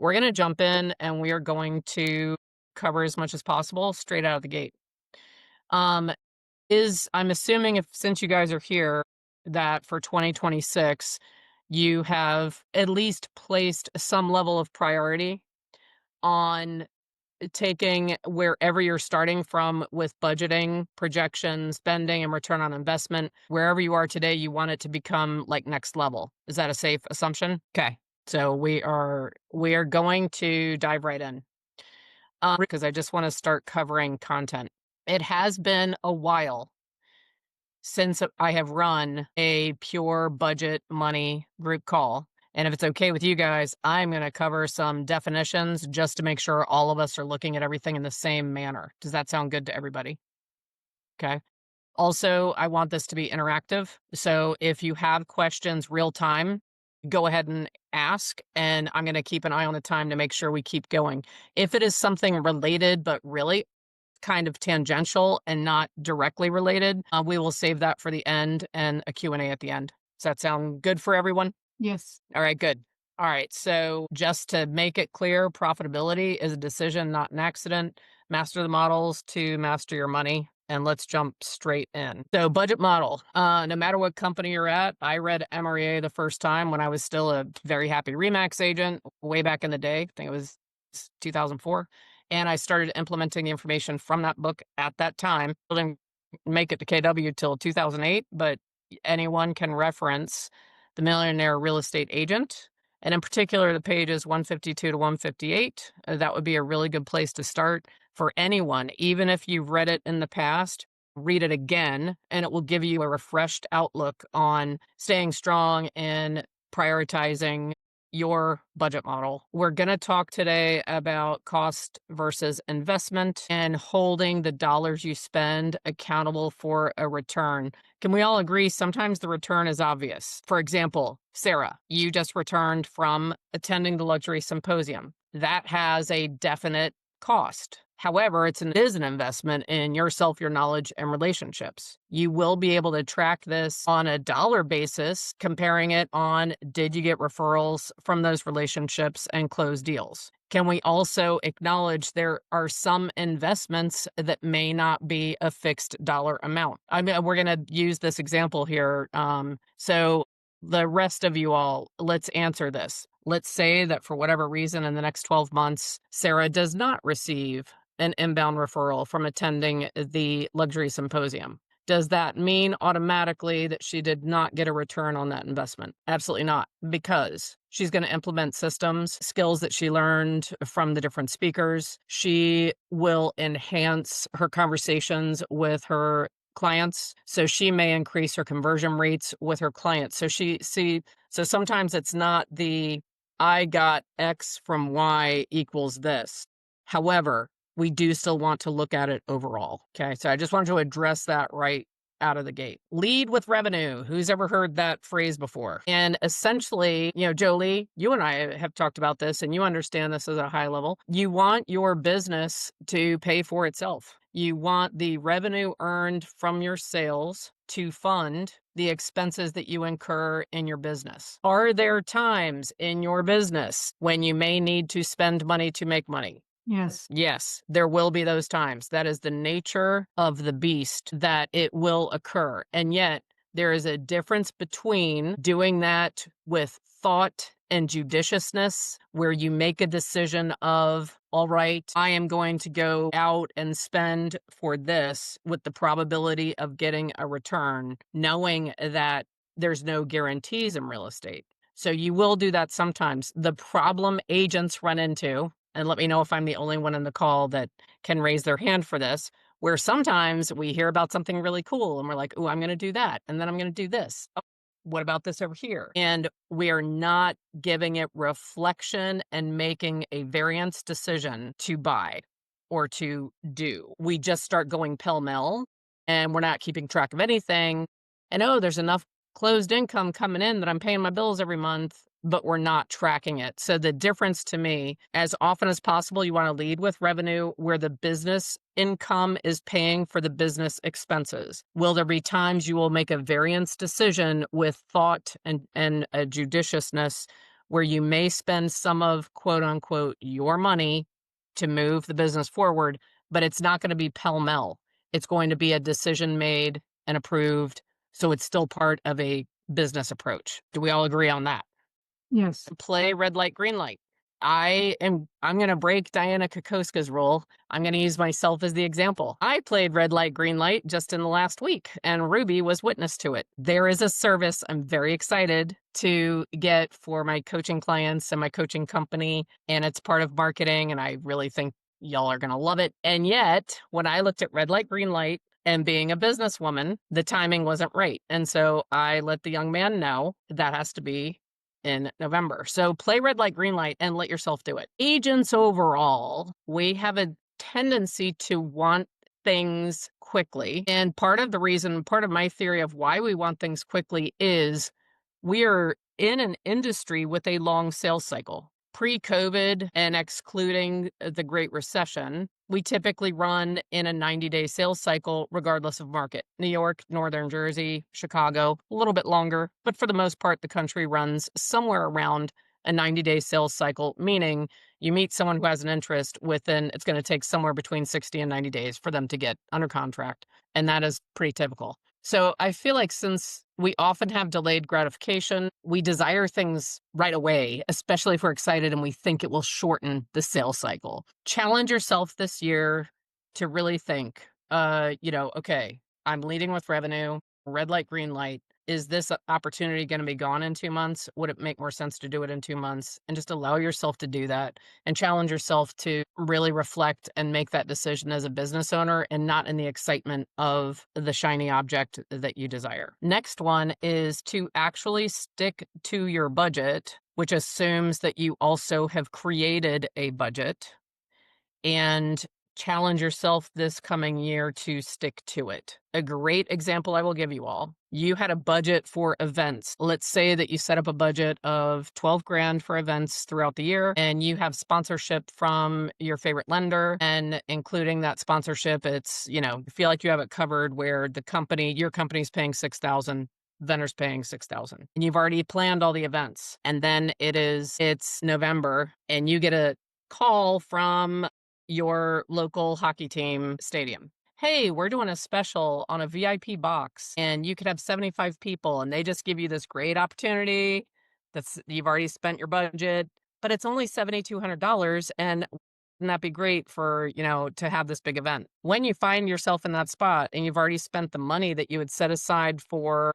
we're going to jump in and we are going to cover as much as possible straight out of the gate. Um, I'm assuming if since you guys are here that for 2026, you have at least placed some level of priority on taking wherever you're starting from with budgeting, projections, spending, and return on investment. Wherever you are today, you want it to become like next level. Is that a safe assumption? Okay. So we are going to dive right in because I just want to start covering content. It has been a while since I have run a pure budget money group call. And if it's okay with you guys, I'm going to cover some definitions just to make sure all of us are looking at everything in the same manner. Does that sound good to everybody? Okay. Also, I want this to be interactive. So if you have questions real time, go ahead and ask. And I'm going to keep an eye on the time to make sure we keep going. If it is something related, but really kind of tangential and not directly related, we will save that for the end and a Q&A at the end. Does that sound good for everyone? Yes. All right, good. All right, so just to make it clear, profitability is a decision, not an accident. Master the models to master your money. And let's jump straight in. So budget model, no matter what company you're at, I read MREA the first time when I was still a very happy Remax agent way back in the day. I think it was 2004. And I started implementing the information from that book at that time. I didn't make it to KW till 2008, but anyone can reference The Millionaire Real Estate Agent. And in particular, the pages 152 to 158. That would be a really good place to start for anyone. Even if you've read it in the past, read it again, and it will give you a refreshed outlook on staying strong and prioritizing your budget model. We're going to talk today about cost versus investment and holding the dollars you spend accountable for a return. Can we all agree sometimes the return is obvious? For example, Sarah, you just returned from attending the luxury symposium. That has a definite cost. However, it is an investment in yourself, your knowledge, and relationships. You will be able to track this on a dollar basis, comparing it on did you get referrals from those relationships and close deals. Can we also acknowledge there are some investments that may not be a fixed dollar amount? I mean, we're going to use this example here. So the rest of you all, let's answer this. Let's say that for whatever reason in the next 12 months, Sarah does not receive an inbound referral from attending the luxury symposium. Does that mean automatically that she did not get a return on that investment? Absolutely not, because she's going to implement systems, skills that she learned from the different speakers. She will enhance her conversations with her clients. So she may increase her conversion rates with her clients. So sometimes it's not the I got X from Y equals this. However, we do still want to look at it overall. Okay. So I just wanted to address that right out of the gate. Lead with revenue. Who's ever heard that phrase before? And essentially, Jolie, you and I have talked about this and you understand this at a high level. You want your business to pay for itself. You want the revenue earned from your sales to fund the expenses that you incur in your business. Are there times in your business when you may need to spend money to make money? Yes. Yes, there will be those times. That is the nature of the beast, that it will occur. And yet, there is a difference between doing that with thought and judiciousness, where you make a decision of, all right, I am going to go out and spend for this with the probability of getting a return, knowing that there's no guarantees in real estate. So you will do that sometimes. The problem agents run into, and let me know if I'm the only one in the call that can raise their hand for this, where sometimes we hear about something really cool and we're like, oh, I'm going to do that. And then I'm going to do this. Oh, what about this over here? And we are not giving it reflection and making a variance decision to buy or to do. We just start going pell-mell and we're not keeping track of anything. And oh, there's enough closed income coming in that I'm paying my bills every month, but we're not tracking it. So the difference to me, as often as possible, you want to lead with revenue where the business income is paying for the business expenses. Will there be times you will make a variance decision with thought and a judiciousness where you may spend some of quote unquote your money to move the business forward, but it's not going to be pell-mell. It's going to be a decision made and approved. So it's still part of a business approach. Do we all agree on that? Yes. Play red light, green light. I'm going to break Diana Kokoska's rule. I'm going to use myself as the example. I played red light, green light just in the last week, and Ruby was witness to it. There is a service I'm very excited to get for my coaching clients and my coaching company, and it's part of marketing, and I really think y'all are going to love it. And yet, when I looked at red light, green light, and being a businesswoman, the timing wasn't right. And so I let the young man know that has to be in November. So play red light, green light, and let yourself do it. Agents overall, we have a tendency to want things quickly. And part of the reason, part of my theory of why we want things quickly is we are in an industry with a long sales cycle. Pre-COVID and excluding the Great Recession, we typically run in a 90-day sales cycle regardless of market. New York, Northern Jersey, Chicago, a little bit longer, but for the most part, the country runs somewhere around a 90-day sales cycle, meaning you meet someone who has an interest within, it's going to take somewhere between 60 and 90 days for them to get under contract. And that is pretty typical. So I feel like since we often have delayed gratification, we desire things right away, especially if we're excited and we think it will shorten the sales cycle. Challenge yourself this year to really think, okay, I'm leading with revenue, red light, green light. Is this opportunity going to be gone in 2 months? Would it make more sense to do it in 2 months? And just allow yourself to do that and challenge yourself to really reflect and make that decision as a business owner and not in the excitement of the shiny object that you desire. Next one is to actually stick to your budget, which assumes that you also have created a budget, and challenge yourself this coming year to stick to it. A great example I will give you all. You had a budget for events. Let's say that you set up a budget of 12 grand for events throughout the year, and you have sponsorship from your favorite lender, and including that sponsorship, it's, you feel like you have it covered where your company's paying 6,000, vendor's paying 6,000, and you've already planned all the events. And then it's November and you get a call from your local hockey team stadium. Hey, we're doing a special on a VIP box and you could have 75 people, and they just give you this great opportunity you've already spent your budget, but it's only $7,200. And wouldn't that be great for, to have this big event? When you find yourself in that spot and you've already spent the money that you had set aside for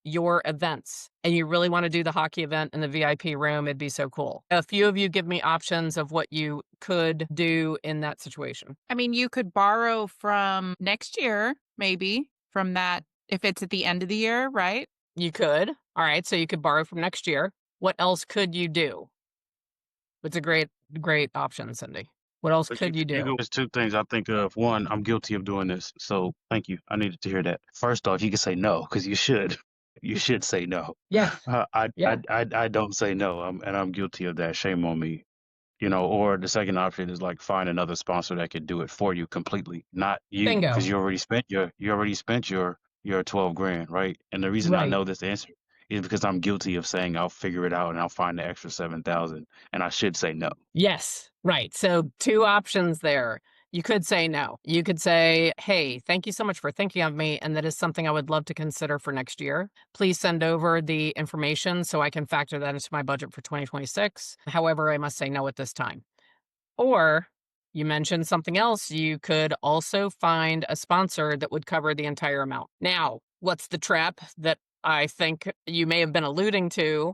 your events and you really want to do the hockey event in the VIP room, it'd be so cool. A few of you give me options of what you could do in that situation. I mean, you could borrow from next year, maybe from that, if it's at the end of the year, right? You could. All right. So you could borrow from next year. What else could you do? It's a great, great option, Cindy. What else But could you do? there's two things I think of. One, I'm guilty of doing this, so thank you. I needed to hear that. First off, you can say no because you should. You should say no. Yeah. I, Yeah. I don't say no, and I'm guilty of that. Shame on me. Or the second option is like find another sponsor that could do it for you completely, not you, Bingo. because you already spent your 12 grand, right? And the reason I Right. know this answer is because I'm guilty of saying I'll figure it out and I'll find the extra 7,000, and I should say no. Yes, right. So two options there. You could say no. You could say, hey, thank you so much for thinking of me, and that is something I would love to consider for next year. Please send over the information so I can factor that into my budget for 2026. However, I must say no at this time. Or you mentioned something else. You could also find a sponsor that would cover the entire amount. Now, what's the trap that I think you may have been alluding to?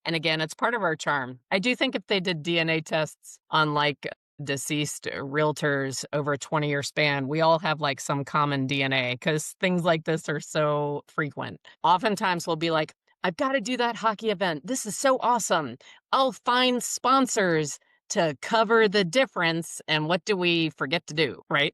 And again, it's part of our charm. I do think if they did DNA tests on like deceased realtors over a 20-year span, we all have like some common DNA because things like this are so frequent. Oftentimes we'll be like, I've got to do that hockey event. This is so awesome. I'll find sponsors to cover the difference. And what do we forget to do, right?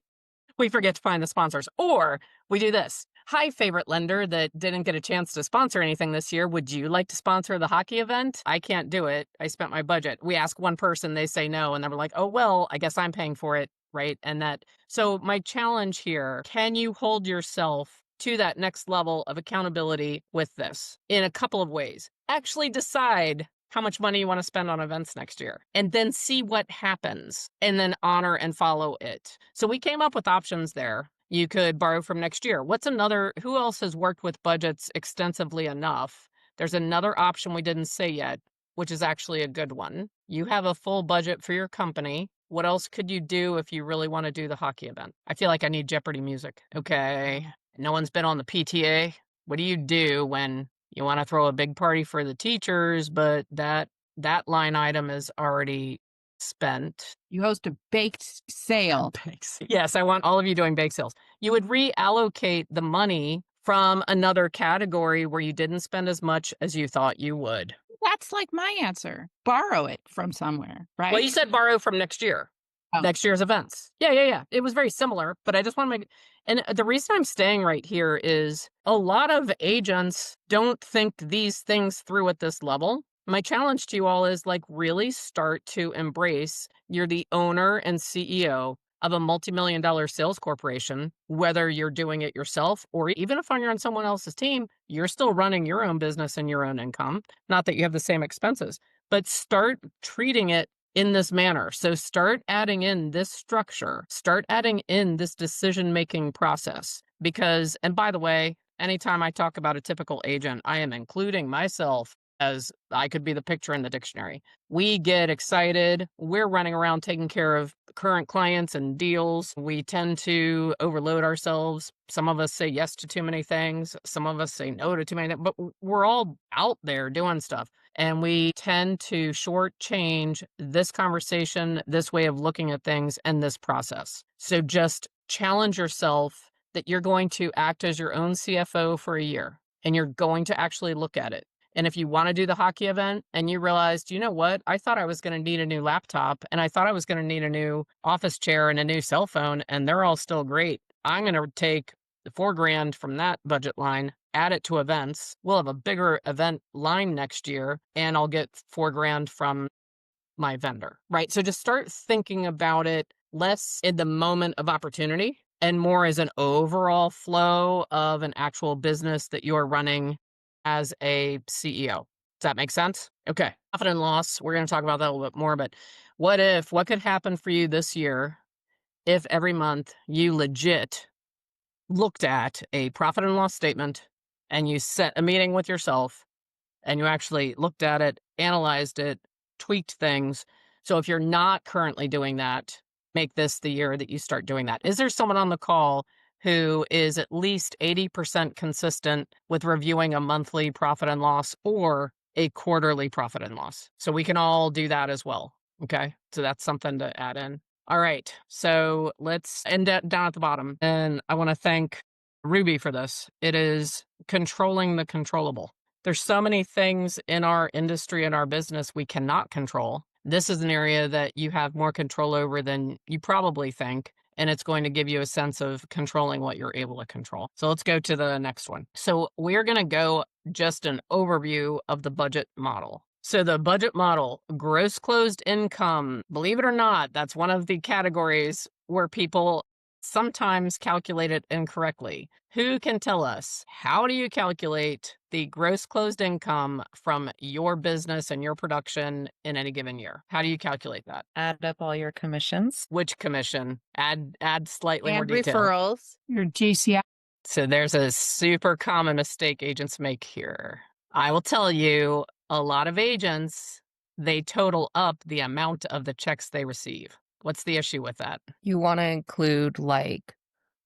We forget to find the sponsors. Or we do this. Hi, favorite lender that didn't get a chance to sponsor anything this year. Would you like to sponsor the hockey event? I can't do it. I spent my budget. We ask one person, they say no. And then we're like, oh, well, I guess I'm paying for it. Right. So my challenge here, can you hold yourself to that next level of accountability with this in a couple of ways? Actually decide how much money you want to spend on events next year, and then see what happens and then honor and follow it. So we came up with options there. You could borrow from next year. Who else has worked with budgets extensively enough? There's another option we didn't say yet, which is actually a good one. You have a full budget for your company. What else could you do if you really want to do the hockey event? I feel like I need Jeopardy music. Okay. No one's been on the PTA. What do you do when you want to throw a big party for the teachers, but that line item is already spent? You host a baked sale. Yes, I want all of you doing bake sales. You would reallocate the money from another category where you didn't spend as much as you thought you would. That's like my answer. Borrow it from somewhere, right? Well, you said borrow from next year. Oh. Next year's events. Yeah. It was very similar, but I just want to make, and the reason I'm staying right here is a lot of agents don't think these things through at this level. My challenge to you all is like really start to embrace you're the owner and CEO of a multi-million-dollar sales corporation, whether you're doing it yourself or even if you're on someone else's team, you're still running your own business and your own income. Not that you have the same expenses, but start treating it in this manner. So start adding in this structure, start adding in this decision-making process. Because, and by the way, anytime I talk about a typical agent, I am including myself as I could be the picture in the dictionary. We get excited. We're running around taking care of current clients and deals. We tend to overload ourselves. Some of us say yes to too many things. Some of us say no to too many things, but we're all out there doing stuff. And we tend to shortchange this conversation, this way of looking at things, and this process. So just challenge yourself that you're going to act as your own CFO for a year, and you're going to actually look at it. And if you want to do the hockey event and you realized, you know what, I thought I was going to need a new laptop and I thought I was going to need a new office chair and a new cell phone, and they're all still great. I'm going to take the $4,000 from that budget line, add it to events. We'll have a bigger event line next year, and I'll get $4,000 from my vendor, right? So just start thinking about it less in the moment of opportunity and more as an overall flow of an actual business that you're running as a CEO. Does that make sense? Okay. Profit and loss. We're going to talk about that a little bit more, but what could happen for you this year if every month you legit looked at a profit and loss statement and you set a meeting with yourself and you actually looked at it, analyzed it, tweaked things. So if you're not currently doing that, make this the year that you start doing that. Is there someone on the call who is at least 80% consistent with reviewing a monthly profit and loss or a quarterly profit and loss? So we can all do that as well. Okay. So that's something to add in. All right. So let's end down at the bottom. And I want to thank Ruby for this. It is controlling the controllable. There's so many things in our industry and our business we cannot control. This is an area that you have more control over than you probably think, and it's going to give you a sense of controlling what you're able to control. So let's go to the next one. So we're going to go just an overview of the budget model. So the budget model, gross closed income, believe it or not, that's one of the categories where people sometimes calculate it incorrectly. Who can tell us, how do you calculate the gross closed income from your business and your production in any given year? How do you calculate that? Add up all your commissions. Which commission? Add slightly more And detail. referrals. Your GCI. So there's a super common mistake agents make here. I will tell you, a lot of agents, they total up the amount of the checks they receive. What's the issue with that? You want to include like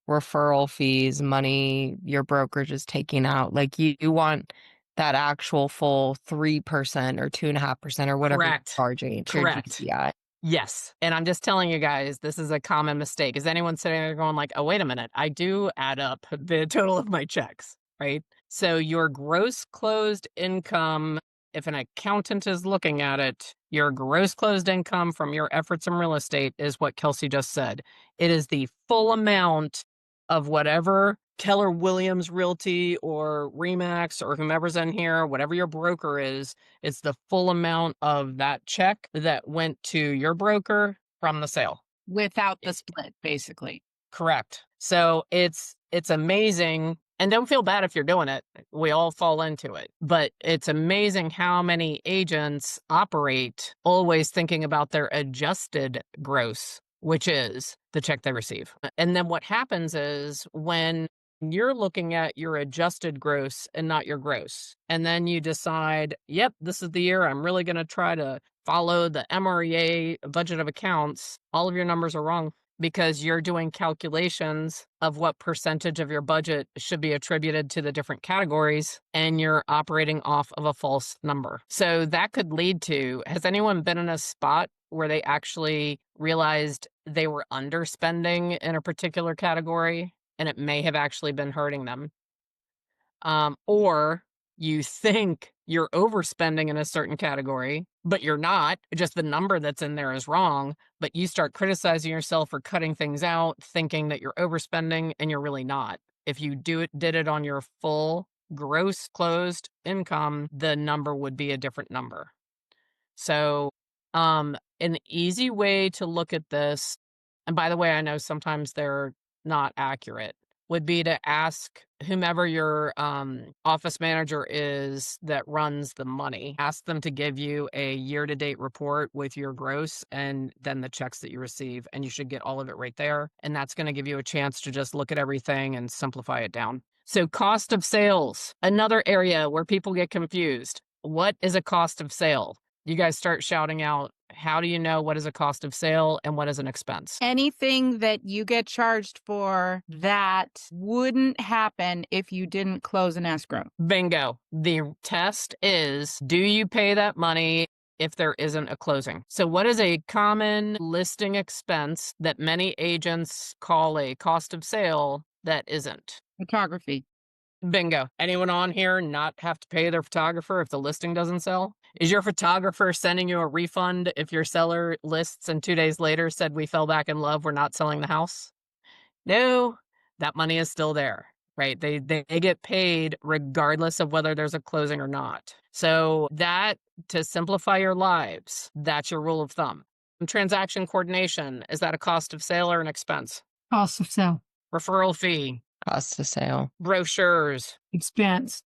referral fees, money your brokerage is taking out. Like you want that actual full 3% or 2.5% or whatever you're Correct. charging to your Correct. GCI. Yes. And I'm just telling you guys, this is a common mistake. Is anyone sitting there going like, oh, wait a minute, I do add up the total of my checks, right? So your gross closed income, if an accountant is looking at it, your gross closed income from your efforts in real estate is what Kelsey just said. It is the full amount of whatever Keller Williams Realty or Remax or whomever's in here, whatever your broker is, it's the full amount of that check that went to your broker from the sale. Without the split, basically. Correct. So it's amazing And don't feel bad if you're doing it. We all fall into it. But it's amazing how many agents operate always thinking about their adjusted gross, which is the check they receive. And then what happens is when you're looking at your adjusted gross and not your gross, and then you decide, yep, this is the year I'm really going to try to follow the MREA budget of accounts, all of your numbers are wrong, because you're doing calculations of what percentage of your budget should be attributed to the different categories, and you're operating off of a false number. So that could lead to, has anyone been in a spot where they actually realized they were underspending in a particular category and it may have actually been hurting them? Or you think you're overspending in a certain category, but you're not. Just the number that's in there is wrong, but you start criticizing yourself for cutting things out, thinking that you're overspending, and you're really not. If you did it on your full gross closed income, the number would be a different number. So, an easy way to look at this, and by the way, I know sometimes they're not accurate, would be to ask whomever your office manager is that runs the money, ask them to give you a year-to-date report with your gross and then the checks that you receive, and you should get all of it right there. And that's going to give you a chance to just look at everything and simplify it down. So cost of sales, another area where people get confused. What is a cost of sale? You guys start shouting out, how do you know what is a cost of sale and what is an expense? Anything that you get charged for that wouldn't happen if you didn't close an escrow. Bingo. The test is, do you pay that money if there isn't a closing? So what is a common listing expense that many agents call a cost of sale that isn't? Photography. Bingo. Anyone on here not have to pay their photographer if the listing doesn't sell? Is your photographer sending you a refund if your seller lists and 2 days later said, we fell back in love, we're not selling the house? No, that money is still there, right? They get paid regardless of whether there's a closing or not. So that, to simplify your lives, that's your rule of thumb. Transaction coordination, is that a cost of sale or an expense? Cost of sale. Referral fee, Cost of sale. brochures. Expense.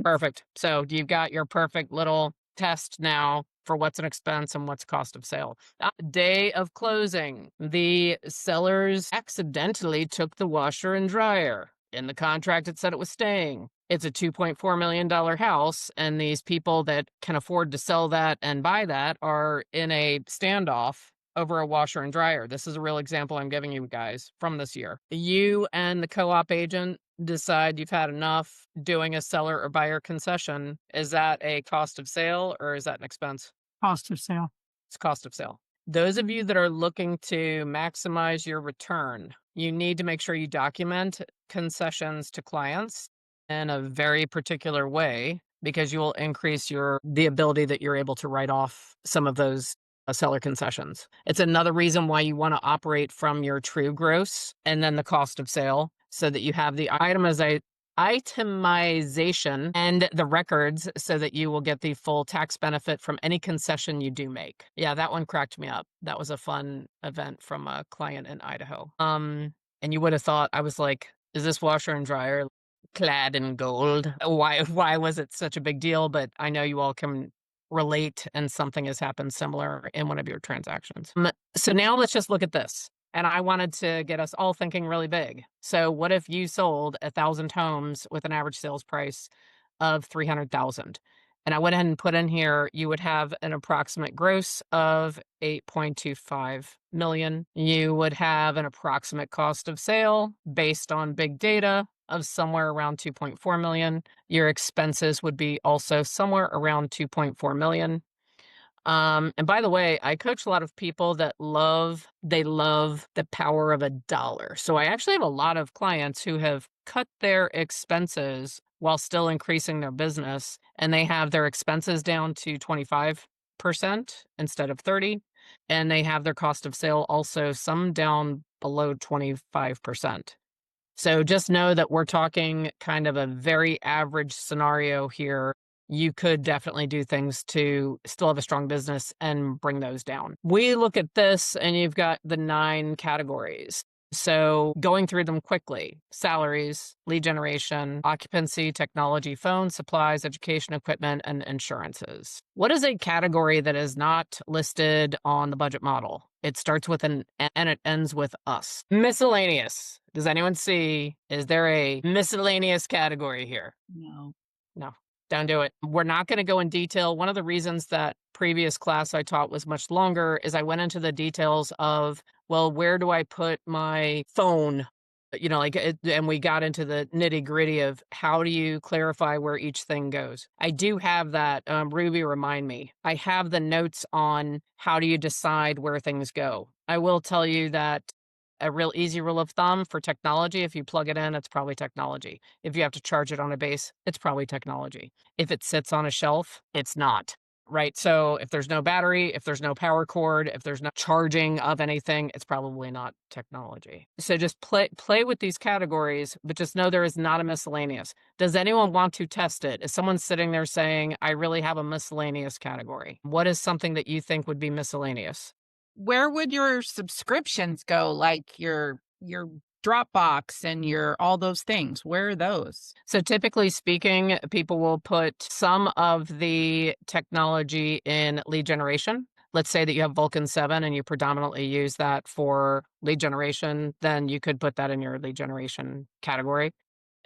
Perfect. So you've got your perfect little test now for what's an expense and what's cost of sale. Day of closing, the sellers accidentally took the washer and dryer. In the contract, it said it was staying. It's a $2.4 million house, and these people that can afford to sell that and buy that are in a standoff over a washer and dryer. This is a real example I'm giving you guys from this year. You and the co-op agent decide you've had enough doing a seller or buyer concession. Is that a cost of sale or is that an expense? Cost of sale. It's cost of sale. Those of you that are looking to maximize your return, you need to make sure you document concessions to clients in a very particular way, because you will increase the ability that you're able to write off some of those seller concessions. It's another reason why you want to operate from your true gross and then the cost of sale, so that you have the itemization and the records so that you will get the full tax benefit from any concession you do make. Yeah, that one cracked me up. That was a fun event from a client in Idaho. And you would have thought, I was like, is this washer and dryer clad in gold? Why was it such a big deal? But I know you all can relate, and something has happened similar in one of your transactions. So now let's just look at this. And I wanted to get us all thinking really big. So what if you sold 1,000 homes with an average sales price of $300,000? And I went ahead and put in here, you would have an approximate gross of $8.25 million. You would have an approximate cost of sale based on big data of somewhere around $2.4 million. Your expenses would be also somewhere around $2.4 million. And by the way, I coach a lot of people that love the power of a dollar. So I actually have a lot of clients who have cut their expenses while still increasing their business, and they have their expenses down to 25% instead of 30%, and they have their cost of sale also some down below 25%. So just know that we're talking kind of a very average scenario here. You could definitely do things to still have a strong business and bring those down. We look at this and you've got the 9 categories. So going through them quickly: salaries, lead generation, occupancy, technology, phones, supplies, education, equipment, and insurances. What is a category that is not listed on the budget model? It starts with an and it ends with us. Miscellaneous. Does anyone see? Is there a miscellaneous category here? No. No, don't do it. We're not going to go in detail. One of the reasons that previous class I taught was much longer is I went into the details of, well, where do I put my phone? And we got into the nitty gritty of how do you clarify where each thing goes. I do have that. Ruby, remind me. I have the notes on how do you decide where things go. I will tell you that a real easy rule of thumb for technology: if you plug it in, it's probably technology. If you have to charge it on a base, it's probably technology. If it sits on a shelf, it's not. Right? So if there's no battery, if there's no power cord, if there's no charging of anything, it's probably not technology. So just play with these categories, but just know there is not a miscellaneous. Does anyone want to test it? Is someone sitting there saying, I really have a miscellaneous category? What is something that you think would be miscellaneous? Where would your subscriptions go? Like your Dropbox and your all those things. Where are those? So typically speaking, people will put some of the technology in lead generation. Let's say that you have Vulcan 7 and you predominantly use that for lead generation, then you could put that in your lead generation category.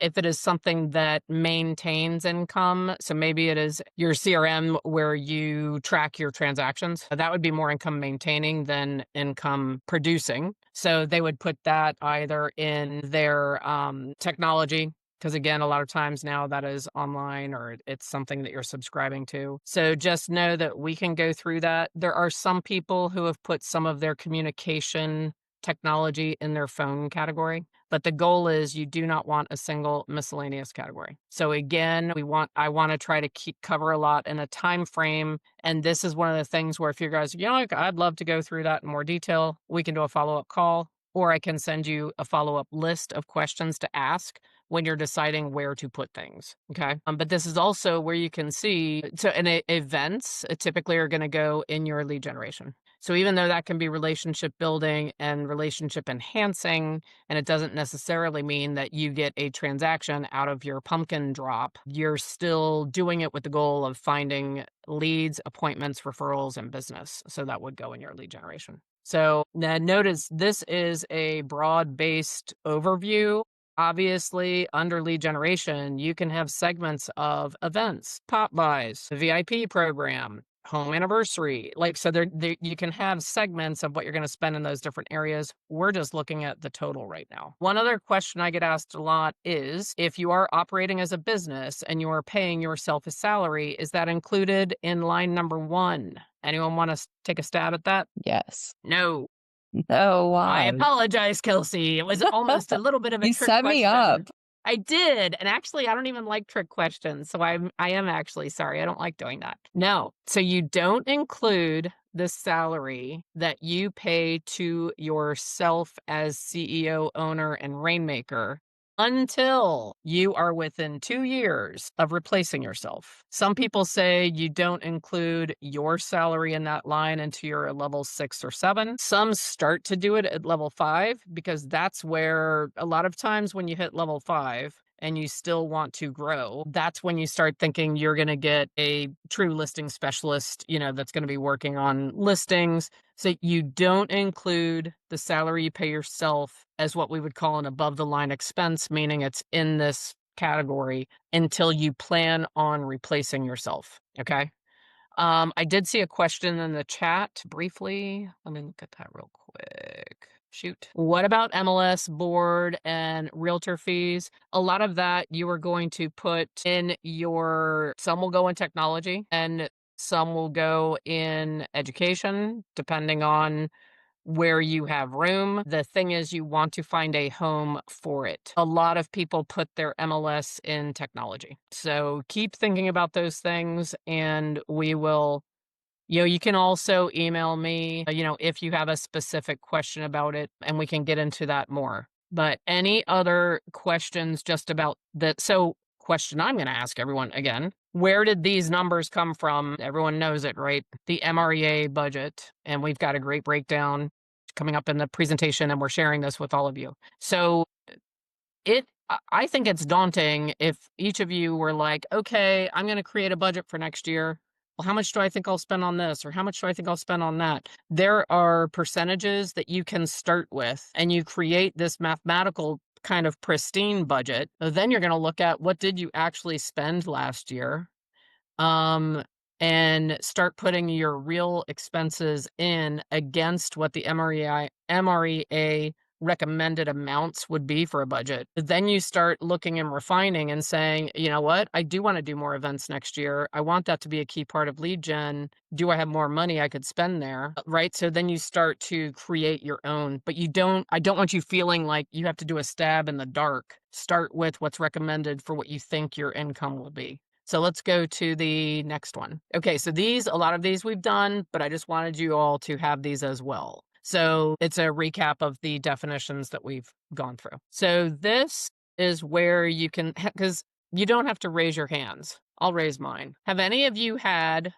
If it is something that maintains income, so maybe it is your CRM where you track your transactions, that would be more income maintaining than income producing. So they would put that either in their technology, because again, a lot of times now that is online or it's something that you're subscribing to. So just know that we can go through that. There are some people who have put some of their communication technology in their phone category, but the goal is you do not want a single miscellaneous category. So again, I want to try to cover a lot in a time frame, and this is one of the things where if you guys, like, I'd love to go through that in more detail, we can do a follow-up call, or I can send you a follow-up list of questions to ask when you're deciding where to put things. Okay. But this is also where you can see, so events typically are going to go in your lead generation. So even though that can be relationship building and relationship enhancing, and it doesn't necessarily mean that you get a transaction out of your pumpkin drop, you're still doing it with the goal of finding leads, appointments, referrals, and business. So that would go in your lead generation. So now notice this is a broad-based overview. Obviously, under lead generation, you can have segments of events, pop buys, the VIP program, home anniversary. So you can have segments of what you're going to spend in those different areas. We're just looking at the total right now. One other question I get asked a lot is, if you are operating as a business and you are paying yourself a salary, is that included in line number 1? Anyone want to take a stab at that? Yes. No. No, I why? apologize, Kelsey. It was almost a little bit of a You trick set question. me up. I did. And actually, I don't even like trick questions. So I am actually sorry. I don't like doing that. No. So you don't include the salary that you pay to yourself as CEO, owner, and rainmaker until you are within 2 years of replacing yourself. Some people say you don't include your salary in that line until you're at level 6 or 7. Some start to do it at level 5 because that's where a lot of times when you hit level 5 and you still want to grow, that's when you start thinking you're going to get a true listing specialist, that's going to be working on listings. So you don't include the salary you pay yourself as what we would call an above the line expense, meaning it's in this category until you plan on replacing yourself. Okay. I did see a question in the chat briefly. Let me look at that real quick. Shoot. What about MLS, board, and realtor fees? A lot of that you are going to put in some will go in technology and some will go in education, depending on where you have room. The thing is, you want to find a home for it. A lot of people put their MLS in technology. So keep thinking about those things and we will, you can also email me, if you have a specific question about it and we can get into that more. But any other questions just about that? So question I'm going to ask everyone again, where did these numbers come from? Everyone knows it, right? The MREA budget. And we've got a great breakdown. coming up in the presentation, and we're sharing this with all of you. So I think it's daunting if each of you were like, okay, I'm going to create a budget for next year. Well, how much do I think I'll spend on this? Or how much do I think I'll spend on that? There are percentages that you can start with, and you create this mathematical kind of pristine budget. Then you're going to look at what did you actually spend last year? And start putting your real expenses in against what the MREA recommended amounts would be for a budget. Then you start looking and refining and saying, you know what, I do want to do more events next year. I want that to be a key part of lead gen. Do I have more money I could spend there? Right. So then you start to create your own, but I don't want you feeling like you have to do a stab in the dark. Start with what's recommended for what you think your income will be. So let's go to the next one. Okay, so a lot of these we've done, but I just wanted you all to have these as well. So it's a recap of the definitions that we've gone through. So this is where you can, because you don't have to raise your hands. I'll raise mine. Have any of you had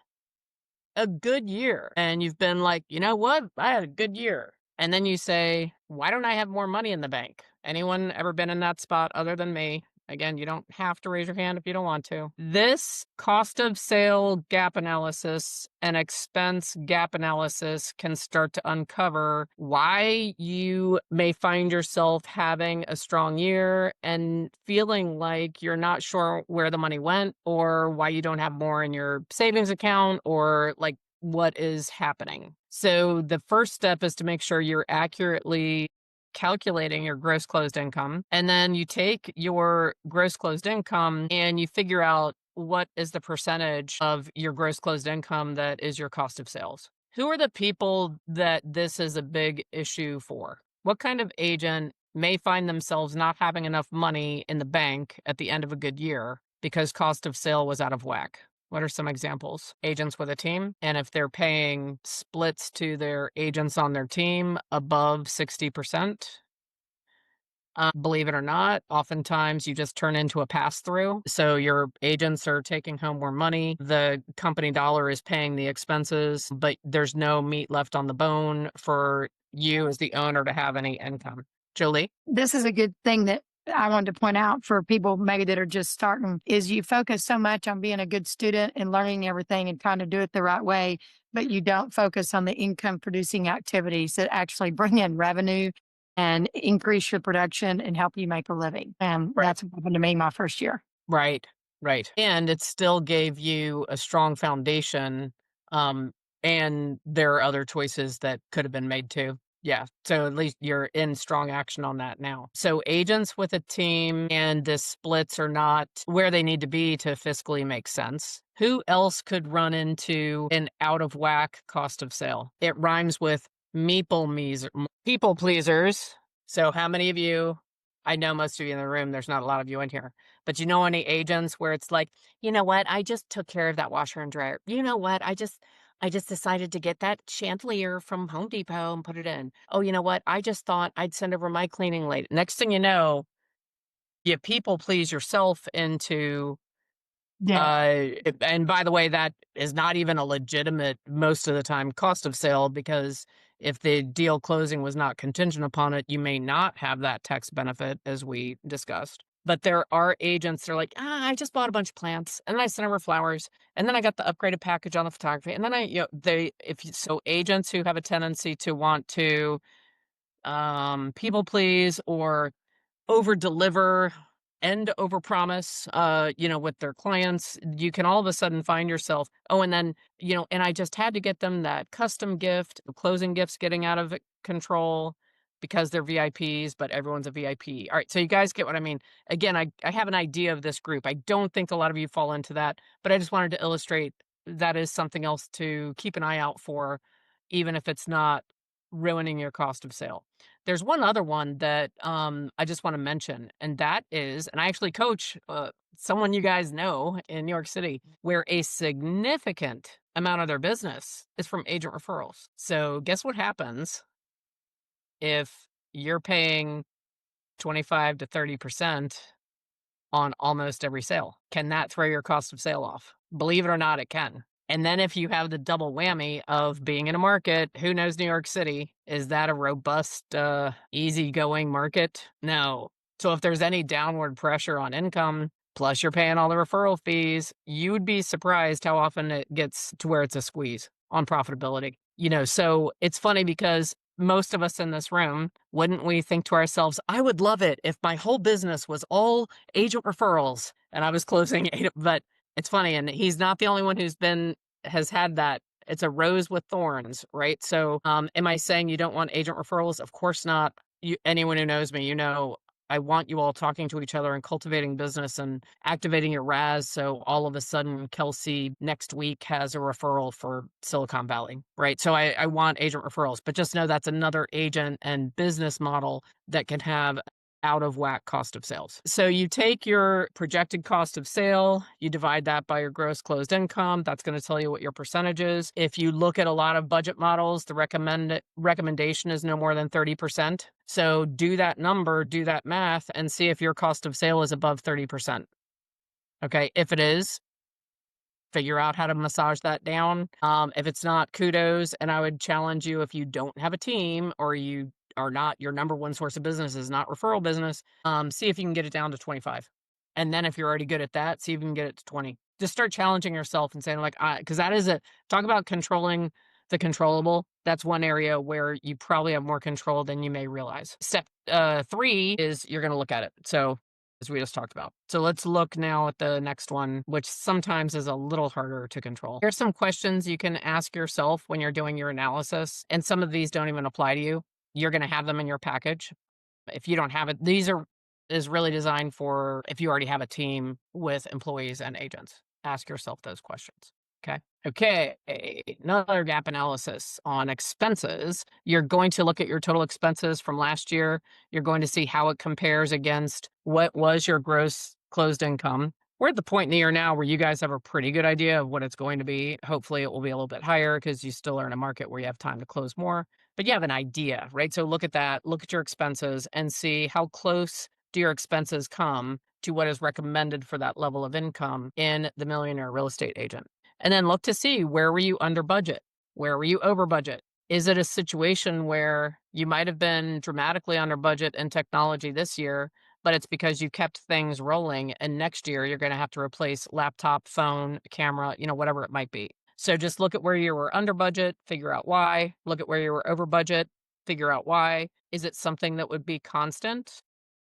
a good year and you've been like, you know what? I had a good year. And then you say, why don't I have more money in the bank? Anyone ever been in that spot other than me? Again, you don't have to raise your hand if you don't want to. This cost of sale gap analysis and expense gap analysis can start to uncover why you may find yourself having a strong year and feeling like you're not sure where the money went, or why you don't have more in your savings account, or like what is happening. So the first step is to make sure you're accurately calculating your gross closed income. And then you take your gross closed income and you figure out what is the percentage of your gross closed income that is your cost of sales. Who are the people that this is a big issue for? What kind of agent may find themselves not having enough money in the bank at the end of a good year because cost of sale was out of whack? What are some examples? Agents with a team. And if they're paying splits to their agents on their team above 60%, believe it or not, oftentimes you just turn into a pass-through. So your agents are taking home more money. The company dollar is paying the expenses, but there's no meat left on the bone for you as the owner to have any income. Jolie? This is a good thing that I wanted to point out for people maybe that are just starting is you focus so much on being a good student and learning everything and trying to do it the right way, but you don't focus on the income producing activities that actually bring in revenue and increase your production and help you make a living. And Right. that's what happened to me my first year. Right, right. And it still gave you a strong foundation. And there are other choices that could have been made too. Yeah. So at least you're in strong action on that now. So agents with a team and the splits are not where they need to be to fiscally make sense. Who else could run into an out of whack cost of sale? It rhymes with people pleasers. So how many of you, I know most of you in the room, there's not a lot of you in here, but you know any agents where it's like, you know what, I just took care of that washer and dryer. You know what, I just decided to get that chandelier from Home Depot and put it in. Oh, you know what, I just thought I'd send over my cleaning lady. Next thing you know, you people please yourself into Yeah. and by the way, that is not even a legitimate, most of the time, cost of sale, because if the deal closing was not contingent upon it, you may not have that tax benefit, as we discussed. But there are agents that are like, I just bought a bunch of plants, and then I sent over flowers, and then I got the upgraded package on the photography, and then so agents who have a tendency to want to people please or over deliver and over promise with their clients, you can all of a sudden find yourself, and then and I just had to get them that custom gift. The closing gifts getting out of control because they're VIPs, but everyone's a VIP. All right, so you guys get what I mean. Again, I have an idea of this group. I don't think a lot of you fall into that, but I just wanted to illustrate that is something else to keep an eye out for, even if it's not ruining your cost of sale. There's one other one that I just want to mention, and that is, and I actually coach someone you guys know in New York City, where a significant amount of their business is from agent referrals. So guess what happens if you're paying 25 to 30% on almost every sale? Can that throw your cost of sale off? Believe it or not, it can. And then if you have the double whammy of being in a market, who knows New York City? Is that a robust, easygoing market? No. So if there's any downward pressure on income, plus you're paying all the referral fees, you would be surprised how often it gets to where it's a squeeze on profitability. So it's funny because most of us in this room, wouldn't we think to ourselves, I would love it if my whole business was all agent referrals and I was closing agent, but it's funny. And he's not the only one has had that. It's a rose with thorns, right? So, am I saying you don't want agent referrals? Of course not. Anyone who knows me, I want you all talking to each other and cultivating business and activating your RAS. So all of a sudden, Kelsey next week has a referral for Silicon Valley, right? So I want agent referrals, but just know that's another agent and business model that can have out of whack cost of sales. So you take your projected cost of sale, you divide that by your gross closed income. That's going to tell you what your percentage is. If you look at a lot of budget models, the recommendation is no more than 30%. So do that number, do that math, and see if your cost of sale is above 30%. Okay, if it is, figure out how to massage that down. If it's not, kudos. And I would challenge you, if you don't have a team or you are not, your number one source of business is not referral business, see if you can get it down to 25. And then if you're already good at that, see if you can get it to 20. Just start challenging yourself and saying, like, because that is talk about controlling the controllable. That's one area where you probably have more control than you may realize. Step 3 is you're going to look at it. So as we just talked about. So let's look now at the next one, which sometimes is a little harder to control. Here's some questions you can ask yourself when you're doing your analysis. And some of these don't even apply to you. You're going to have them in your package. If you don't have it, is really designed for if you already have a team with employees and agents. Ask yourself those questions. Okay, another gap analysis on expenses. You're going to look at your total expenses from last year. You're going to see how it compares against what was your gross closed income. We're at the point in the year now where you guys have a pretty good idea of what it's going to be. Hopefully it will be a little bit higher because you still are in a market where you have time to close more, but you have an idea, right? So look at that, look at your expenses and see how close do your expenses come to what is recommended for that level of income in the Millionaire Real Estate Agent. And then look to see, where were you under budget? Where were you over budget? Is it a situation where you might have been dramatically under budget in technology this year, but it's because you kept things rolling, and next year you're going to have to replace laptop, phone, camera, whatever it might be. So just look at where you were under budget, figure out why. Look at where you were over budget, figure out why. Is it something that would be constant?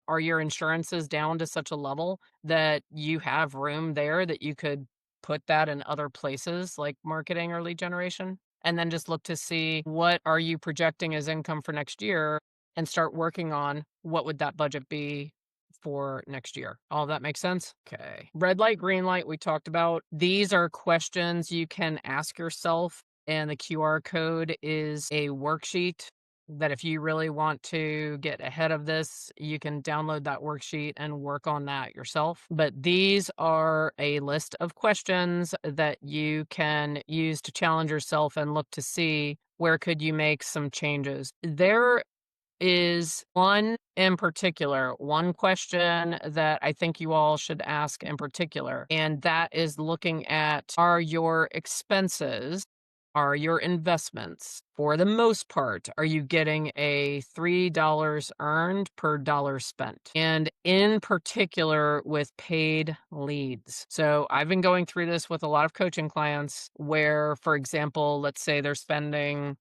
Are your insurances down to such a level that you have room there that you could put that in other places like marketing or lead generation? And then just look to see, what are you projecting as income for next year, and start working on what would that budget be for next year. All of that makes sense? Okay. Red light, green light, we talked about. These are questions you can ask yourself, and the QR code is a worksheet that if you really want to get ahead of this, you can download that worksheet and work on that yourself. But these are a list of questions that you can use to challenge yourself and look to see, where could you make some changes. There is one in particular, one question that I think you all should ask in particular, and that is looking at, are your expenses, are your investments, for the most part, are you getting a $3 earned per dollar spent? And in particular with paid leads. So I've been going through this with a lot of coaching clients where, for example, let's say they're spending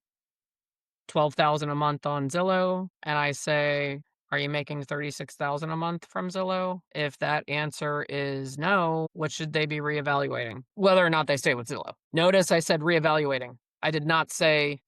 $12,000 a month on Zillow, and I say, are you making $36,000 a month from Zillow? If that answer is no, what should they be reevaluating? Whether or not they stay with Zillow. Notice I said reevaluating. I did not say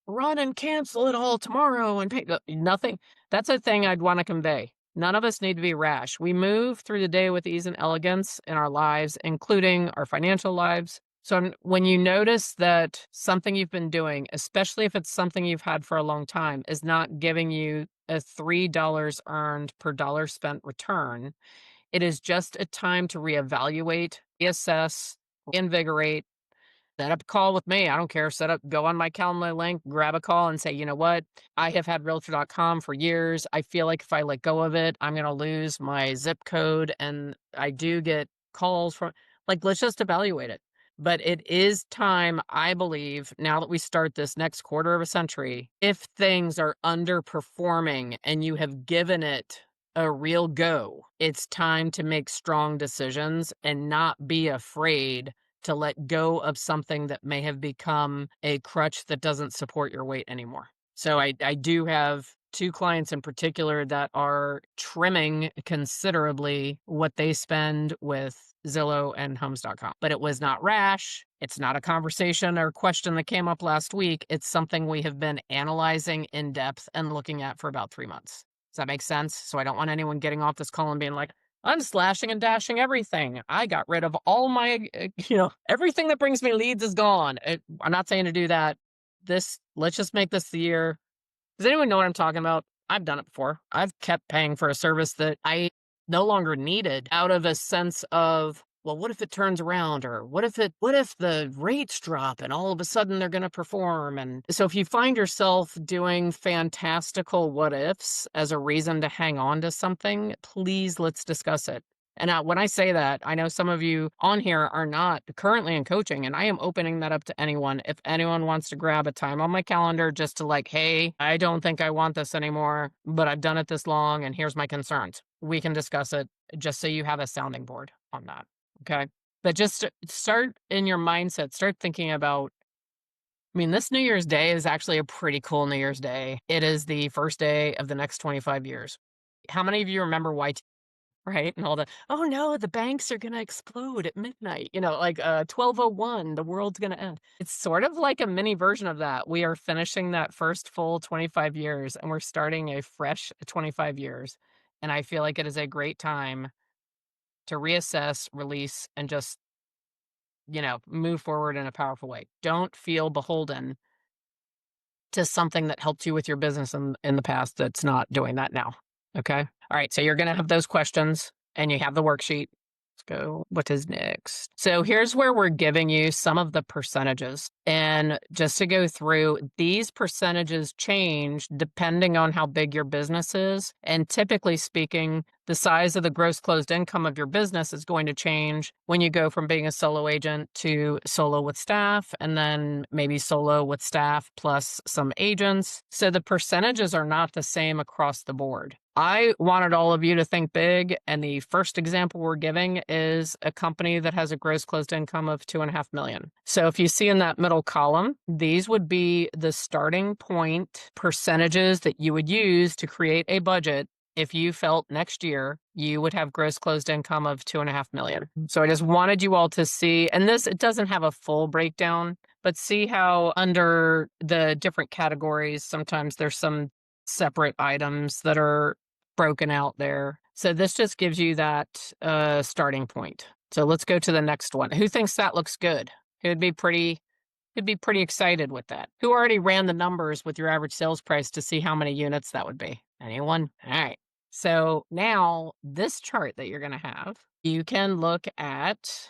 run and cancel it all tomorrow and pay nothing. That's a thing I'd want to convey. None of us need to be rash. We move through the day with ease and elegance in our lives, including our financial lives. So when you notice that something you've been doing, especially if it's something you've had for a long time, is not giving you a $3 earned per dollar spent return, it is just a time to reevaluate, reassess, reinvigorate. Set up a call with me. I don't care. Go on my calendar link, grab a call and say, you know what? I have had realtor.com for years. I feel like if I let go of it, I'm going to lose my zip code. And I do get calls from, let's just evaluate it. But it is time, I believe, now that we start this next quarter of a century, if things are underperforming and you have given it a real go, it's time to make strong decisions and not be afraid to let go of something that may have become a crutch that doesn't support your weight anymore. So I do have 2 clients in particular that are trimming considerably what they spend with Zillow and Homes.com. But it was not rash. It's not a conversation or question that came up last week. It's something we have been analyzing in depth and looking at for about 3 months. Does that make sense? So I don't want anyone getting off this call and being like, I'm slashing and dashing everything. I got rid of all my, everything that brings me leads is gone. I'm not saying to do that. Let's just make this the year. Does anyone know what I'm talking about? I've done it before. I've kept paying for a service that I no longer needed out of a sense of, well, what if it turns around? Or what if the rates drop and all of a sudden they're going to perform? And so if you find yourself doing fantastical what ifs as a reason to hang on to something, please let's discuss it. And when I say that, I know some of you on here are not currently in coaching, and I am opening that up to anyone. If anyone wants to grab a time on my calendar just to like, hey, I don't think I want this anymore, but I've done it this long and here's my concerns. We can discuss it just so you have a sounding board on that. Okay. But just start in your mindset, start thinking about, this New Year's Day is actually a pretty cool New Year's Day. It is the first day of the next 25 years. How many of you remember right? And all the, oh no, the banks are going to explode at midnight, 12:01, the world's going to end. It's sort of like a mini version of that. We are finishing that first full 25 years and we're starting a fresh 25 years. And I feel like it is a great time to reassess, release, and just, move forward in a powerful way. Don't feel beholden to something that helped you with your business in the past that's not doing that now. Okay. All right. So you're going to have those questions and you have the worksheet. Let's go. What is next? So here's where we're giving you some of the percentages. And just to go through, these percentages change depending on how big your business is. And typically speaking, the size of the gross closed income of your business is going to change when you go from being a solo agent to solo with staff, and then maybe solo with staff plus some agents. So the percentages are not the same across the board. I wanted all of you to think big, and the first example we're giving is a company that has a gross closed income of $2.5 million. So if you see in that middle column, these would be the starting point percentages that you would use to create a budget if you felt next year you would have gross closed income of $2.5 million. So I just wanted you all to see, and it doesn't have a full breakdown, but see how under the different categories, sometimes there's some separate items that are broken out there. So this just gives you that starting point. So let's go to the next one. Who thinks that looks good? Who'd be pretty excited with that? Who already ran the numbers with your average sales price to see how many units that would be? Anyone? All right. So now this chart that you're going to have, you can look at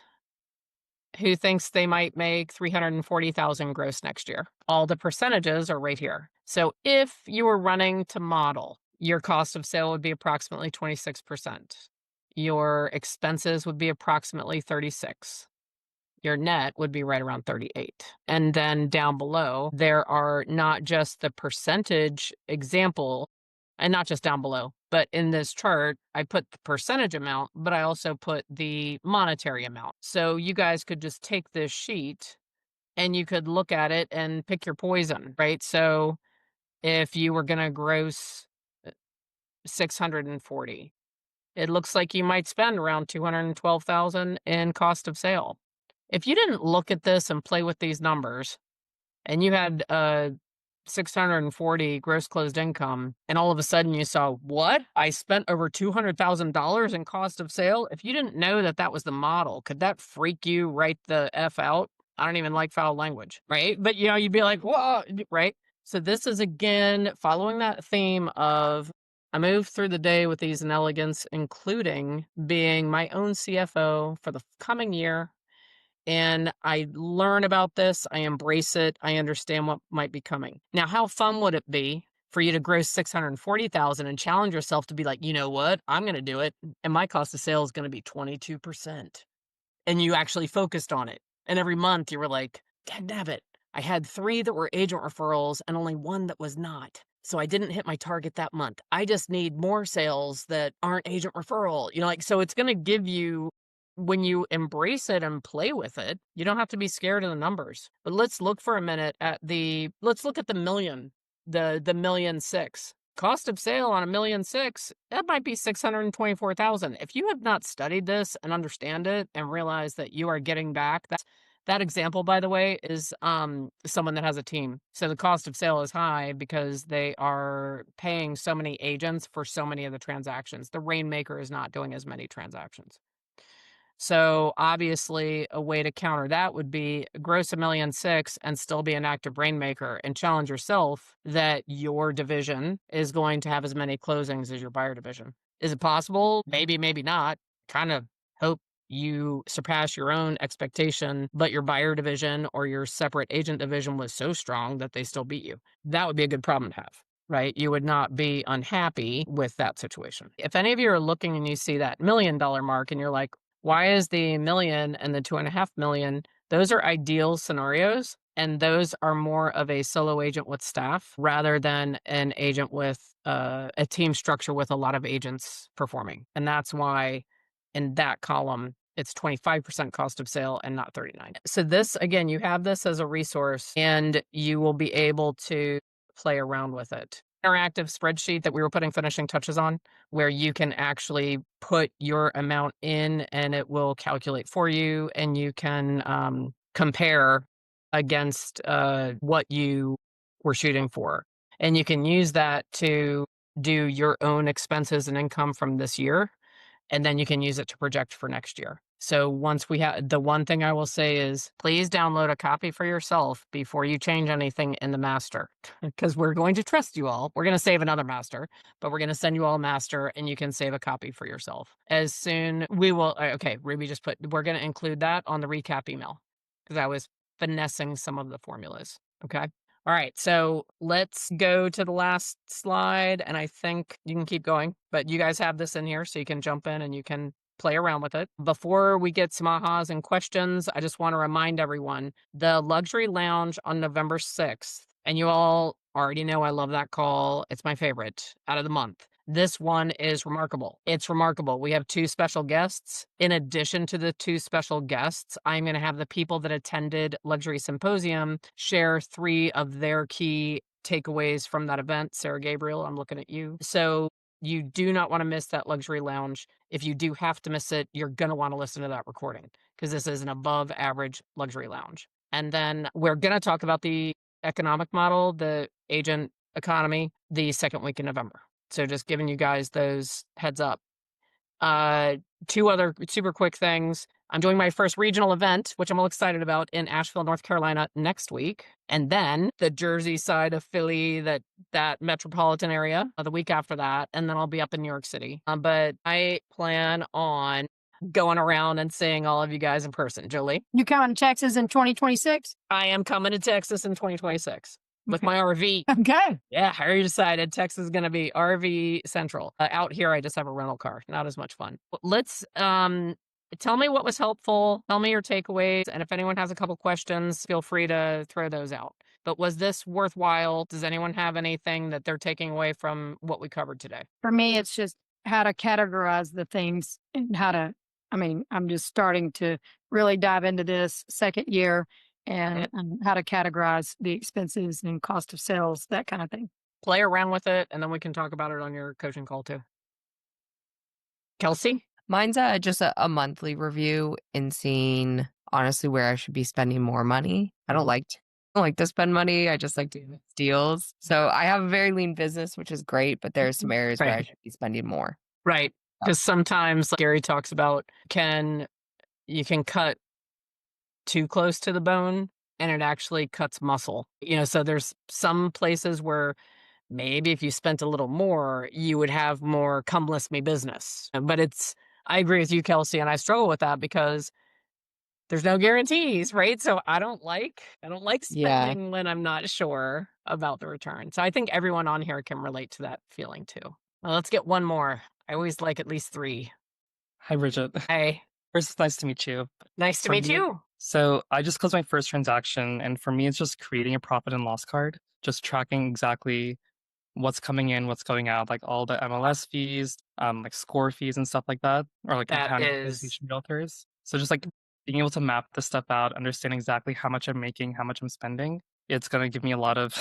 who thinks they might make 340,000 gross next year. All the percentages are right here. So if you were running to model, your cost of sale would be approximately 26%. Your expenses would be approximately 36%. Your net would be right around 38. And then down below, there are not just the percentage example, and not just down below, but in this chart, I put the percentage amount, but I also put the monetary amount. So you guys could just take this sheet and you could look at it and pick your poison, right? So if you were going to gross 640, it looks like you might spend around 212,000 in cost of sale. If you didn't look at this and play with these numbers and you had 640 gross closed income and all of a sudden you saw, what? I spent over $200,000 in cost of sale. If you didn't know that that was the model, could that freak you right the F out? I don't even like foul language, right? But you'd be like, whoa, right? So this is again, following that theme of I move through the day with ease and elegance, including being my own CFO for the coming year. And I learn about this, I embrace it, I understand what might be coming. Now, how fun would it be for you to gross 640,000 and challenge yourself to be like, you know what, I'm going to do it, and my cost of sale is going to be 22%. And you actually focused on it. And every month you were like, "Dangnabbit, I had 3 that were agent referrals and only 1 that was not. So I didn't hit my target that month. I just need more sales that aren't agent referral." Like, so it's going to give you, when you embrace it and play with it, you don't have to be scared of the numbers. But let's look for a minute at let's look at the million, the 1,000,006. Cost of sale on 1,000,006, that might be 624,000. If you have not studied this and understand it and realize that you are getting back, that example, by the way, is someone that has a team. So the cost of sale is high because they are paying so many agents for so many of the transactions. The Rainmaker is not doing as many transactions. So obviously a way to counter that would be gross 1,000,006 and still be an active Rainmaker, and challenge yourself that your division is going to have as many closings as your buyer division. Is it possible? Maybe, maybe not. Kind of hope you surpass your own expectation, but your buyer division or your separate agent division was so strong that they still beat you. That would be a good problem to have, right? You would not be unhappy with that situation. If any of you are looking and you see that $1,000,000 mark and you're like, why is the million and the 2.5 million? Those are ideal scenarios. And those are more of a solo agent with staff rather than an agent with a team structure with a lot of agents performing. And that's why in that column, it's 25% cost of sale and not 39. So this, again, you have this as a resource and you will be able to play around with it. Interactive spreadsheet that we were putting finishing touches on, where you can actually put your amount in and it will calculate for you, and you can compare against what you were shooting for. And you can use that to do your own expenses and income from this year, and then you can use it to project for next year. So once we have, the one thing I will say is please download a copy for yourself before you change anything in the master, because we're going to trust you all. We're going to save another master, but we're going to send you all a master and you can save a copy for yourself. As soon we will, okay, Ruby just put, we're going to include that on the recap email because I was finessing some of the formulas. Okay. All right, so let's go to the last slide, and I think you can keep going, but you guys have this in here, so you can jump in and you can play around with it. Before we get some ahas and questions, I just want to remind everyone, the luxury lounge on November 6th, and you all already know I love that call. It's my favorite out of the month. This one is remarkable. It's remarkable. We have 2 special guests. In addition to the 2 special guests, I'm going to have the people that attended Luxury Symposium share 3 of their key takeaways from that event. Sarah Gabriel, I'm looking at you. So you do not want to miss that luxury lounge. If you do have to miss it, you're going to want to listen to that recording because this is an above average luxury lounge. And then we're going to talk about the economic model, the agent economy, the second week in November. So just giving you guys those heads up. 2 other super quick things. I'm doing my first regional event, which I'm all excited about, in Asheville, North Carolina next week. And then the Jersey side of Philly, that metropolitan area, the week after that. And then I'll be up in New York City. But I plan on going around and seeing all of you guys in person. Jolie? You coming to Texas in 2026? I am coming to Texas in 2026 with Okay. my RV. Okay. Yeah, I already decided Texas is going to be RV central. Out here, I just have a rental car. Not as much fun. Let's tell me what was helpful. Tell me your takeaways. And if anyone has a couple questions, feel free to throw those out. But was this worthwhile? Does anyone have anything that they're taking away from what we covered today? For me, it's just how to categorize the things and I'm just starting to really dive into this second year and how to categorize the expenses and cost of sales, that kind of thing. Play around with it, and then we can talk about it on your coaching call too. Kelsey? Mine's just a monthly review and seeing honestly where I should be spending more money. I don't like to spend money. I just like to do deals. So I have a very lean business, which is great, but there's some areas where I should be spending more. Right. Because sometimes, like Gary talks about, you can cut too close to the bone and it actually cuts muscle. So there's some places where maybe if you spent a little more, you would have more come list me business. But I agree with you, Kelsey, and I struggle with that because there's no guarantees, right? So I don't like spending when I'm not sure about the return. So I think everyone on here can relate to that feeling too. Well, let's get one more. I always like at least 3. Hi, Bridget. Hey. First, it's nice to meet you. Nice to meet you. So I just closed my first transaction, and for me, it's just creating a profit and loss card, just tracking exactly what's coming in, what's going out, like all the MLS fees, like score fees and stuff like that, or like That accounting is association realtors. So just like being able to map this stuff out, understand exactly how much I'm making, how much I'm spending, it's going to give me a lot of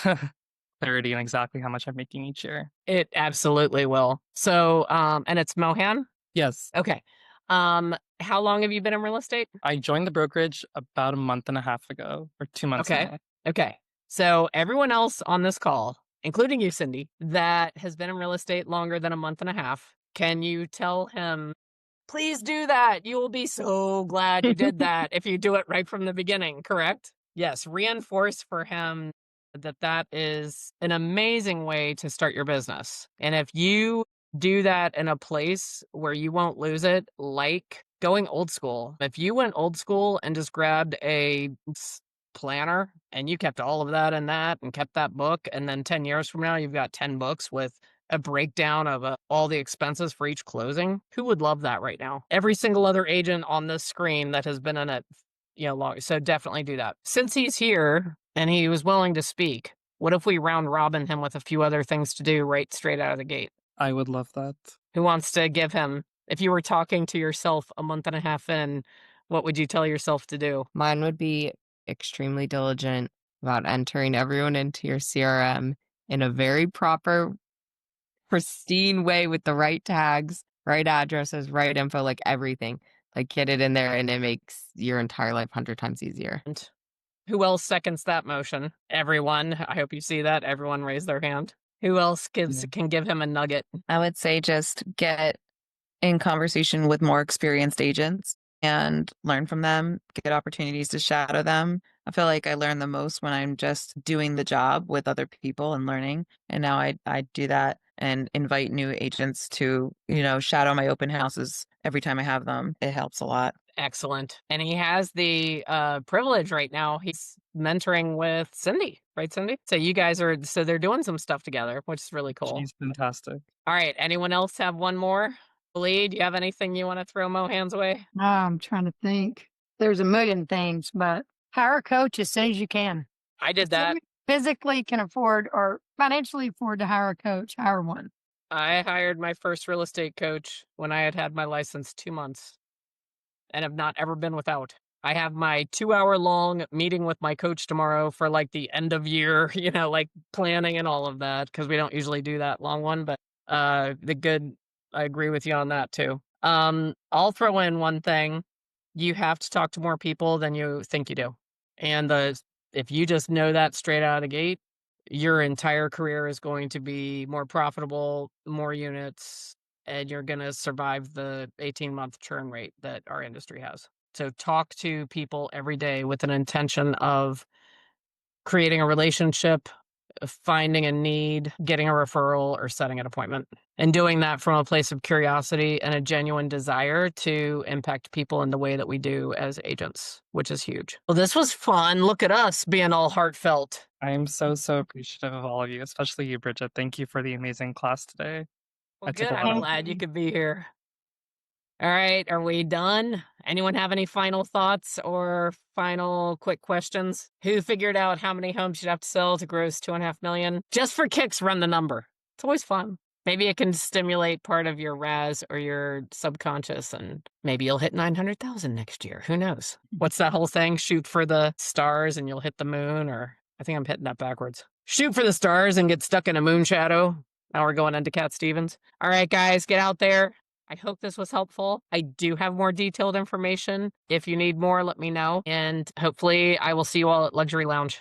clarity on exactly how much I'm making each year. it absolutely will. So, and it's Mohan? Yes, Okay. How long have you been in real estate? I joined the brokerage about a month and a half ago, or 2 months Okay. now. Okay. So everyone else on this call, including you, Cindy, that has been in real estate longer than a month and a half, can you tell him, please do that? You will be so glad you did that if you do it right from the beginning, correct? Yes. Reinforce for him that that is an amazing way to start your business. And if you do that in a place where you won't lose it, like going old school, if you went old school and just grabbed a planner and you kept all of that in that and kept that book, and then 10 years from now, you've got 10 books with a breakdown of all the expenses for each closing. Who would love that right now? Every single other agent on this screen that has been in it, long. So definitely do that. Since he's here and he was willing to speak, what if we round robin him with a few other things to do right straight out of the gate? I would love that. Who wants to give him, if you were talking to yourself a month and a half in, what would you tell yourself to do? Mine would be extremely diligent about entering everyone into your CRM in a very proper, pristine way with the right tags, right addresses, right info, like everything. Like get it in there and it makes your entire life 100 times easier. And who else seconds that motion? Everyone. I hope you see that. Everyone raise their hand. Who else Yeah. can give him a nugget? I would say just get in conversation with more experienced agents and learn from them, get opportunities to shadow them. I feel like I learn the most when I'm just doing the job with other people and learning. And now I do that and invite new agents to, shadow my open houses every time I have them. It helps a lot. Excellent. And he has the privilege right now. He's mentoring with Cindy, right, Cindy? So you guys so they're doing some stuff together, which is really cool. She's fantastic. All right. Anyone else have one more? Lee, do you have anything you want to throw Mohan's way? I'm trying to think. There's a million things, but hire a coach as soon as you can. I did that. If you physically can afford or financially afford to hire a coach, hire one. I hired my first real estate coach when I had my license 2 months and have not ever been without. I have my 2-hour long meeting with my coach tomorrow for like the end of year, like planning and all of that, because we don't usually do that long one. But I agree with you on that too. I'll throw in one thing. You have to talk to more people than you think you do. And if you just know that straight out of the gate, your entire career is going to be more profitable, more units, and you're going to survive the 18-month churn rate that our industry has. So talk to people every day with an intention of creating a relationship, finding a need, getting a referral, or setting an appointment. And doing that from a place of curiosity and a genuine desire to impact people in the way that we do as agents, which is huge. Well, this was fun. Look at us being all heartfelt. I am so, so appreciative of all of you, especially you, Bridget. Thank you for the amazing class today. Well, I took good. a lot I'm of- glad you could be here. All right. Are we done? Anyone have any final thoughts or final quick questions? Who figured out how many homes you'd have to sell to gross 2.5 million? Just for kicks, run the number. It's always fun. Maybe it can stimulate part of your RAS or your subconscious, and maybe you'll hit 900,000 next year. Who knows? What's that whole thing? Shoot for the stars and you'll hit the moon, or I think I'm hitting that backwards. Shoot for the stars and get stuck in a moon shadow. Now we're going into Cat Stevens. All right, guys, get out there. I hope this was helpful. I do have more detailed information. If you need more, let me know. And hopefully I will see you all at Luxury Lounge.